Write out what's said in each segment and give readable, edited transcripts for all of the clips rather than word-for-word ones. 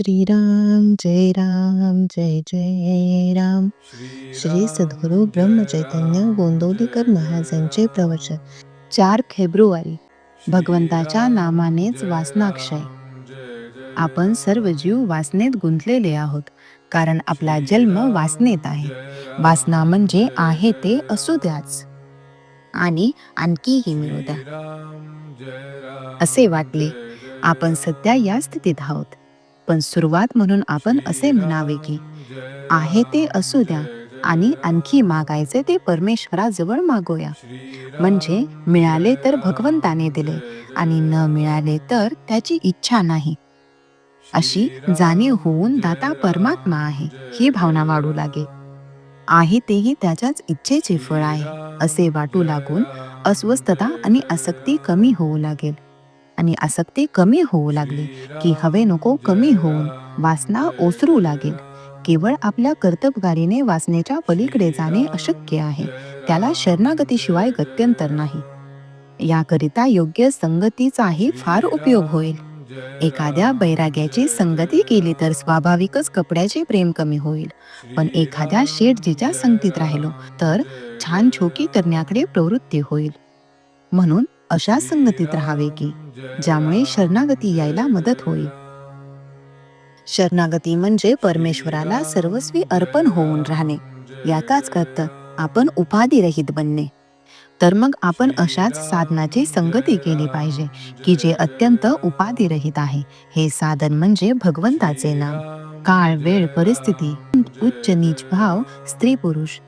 श्रीराम जय राम जय जय राम. श्री सद्गुरु ब्रह्मचैतन्य गोंदवलेकर महाराजांचे प्रवचन. 4 फेब्रुवारी. भगवंताच्या नामानेच वासनाक्षय. आपण सर्व जीव वासनेत गुंतलेले आहोत, कारण आपला जन्म वासनेत आहे. वासना म्हणजे आहे ते असू द्याच आणि आणखीही मिळू द्या असे वाटले. आपण सध्या या स्थितीत आहोत, पण सुरुवात म्हणून आपण असे म्हणावे की आहे ते असू द्या आणि आणखी मागायचे ते परमेश्वराजवळ मागूया. म्हणजे मिळाले तर भगवंताने दिले आणि न मिळाले तर त्याची इच्छा नाही, अशी जाणीव होऊन दाता परमात्मा आहे ही भावना वाढू लागेल. आहे तेही त्याच्याच इच्छेचे फळ आहे असे वाटू लागून अस्वस्थता आणि आसक्ती कमी होऊ लागेल. आणि आसक्ती कमी होऊ लागली की हवे नको कमी होऊन वासना ओसरू लागेल. केवळ आपल्या कर्तबगारीने वासनेच्या पलीकडे जाणे अशक्य आहे. त्याला शरणागतीशिवाय गत्यंतर नाही. याकरिता योग्य संगतीचाही फार उपयोग होईल. एखाद्या बैराग्याची संगती केली तर स्वाभाविकच कपड्याचे प्रेम कमी होईल, पण एखाद्या शेठजीच्या संगतीत राहिलो तर छान छोकी करण्याकडे प्रवृत्ती होईल. म्हणून अशा संगतीत राहावे की ज्यामुळे शरणागती यायला मदत होईल. शरणागती म्हणजे परमेश्वराला सर्वस्वी अर्पण होऊन राहणे. याचाच अर्थ आपण उपाधिरहित बनणे. तर मग आपण अशाच साधनाची संगती केली पाहिजे की जे अत्यंत उपाधिरहित आहे. हे साधन म्हणजे भगवंताचे नाम. काळ, वेळ, परिस्थिती, उच्च नीच भाव, स्त्री पुरुष,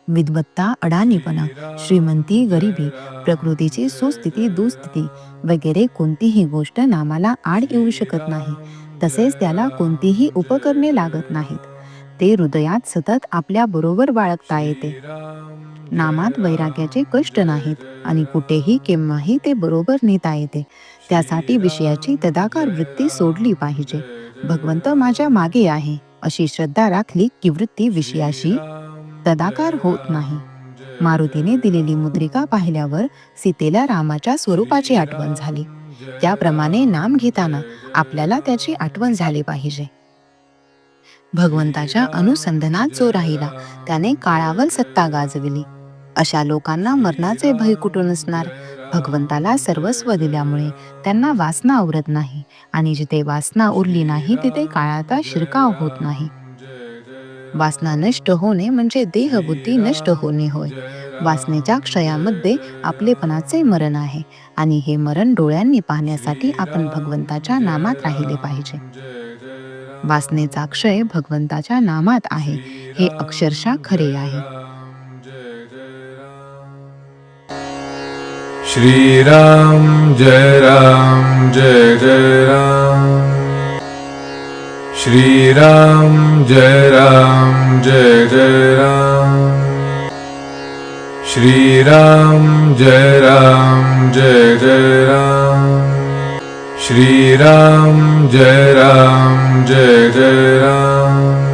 विद्वत्ता, अडाणीपणा, श्रीमंती, गरिबी, प्रकृतीची सुस्थिती, दुस्थिती वगैरे कोणतीही गोष्ट नामाला आड येऊ शकत नाही. तसेच त्याला कोणतीही उपकरणे लागत नाहीत. ते हृदयात सतत आपल्या बरोबर बाळगता येते. नामात वैराग्याचे कष्ट नाहीत आणि कुठेही केव्हाही ते बरोबर नेता येते. त्यासाठी विषयाची तदाकार वृत्ती सोडली पाहिजे. भगवंत माझ्या मागे आहे अशी श्रद्धा राखली की वृत्ती विषयाशी तदाकार होत नाही. मारुतीने दिलेली मुद्रिका पाहिल्यावर सीतेला रामाच्या स्वरूपाची आठवण झाली. त्याप्रमाणे नाम घेताना आपल्याला त्याची आठवण झाली पाहिजे. भगवंताच्या अनुसंधानात जो राहिला त्याने काळावर सत्ता गाजविली. अशा लोकांना मरणाचे भय कुठून असणार? भगवंताला सर्वस्व दिल्यामुळे त्यांना वासना उरत नाही आणि जिथे वासना उरली नाही तिथे काळाचा शिरकाव होत नाही. वासना नष्ट होणे म्हणजे देहबुद्धी नष्ट होणे होय. वासनेच्या क्षयामध्ये आपलेपणाचे मरण आहे आणि हे मरण डोळ्यांनी पाहण्यासाठी आपण भगवंताच्या नामात राहिले पाहिजे. वासनेचा क्षय भगवंताच्या नामात आहे हे अक्षरशः खरे आहे. श्रीराम जय राम जय जय राम. श्रीराम जय राम जय जय राम. श्रीराम जय राम जय जय राम. श्रीराम जय राम जय जय राम.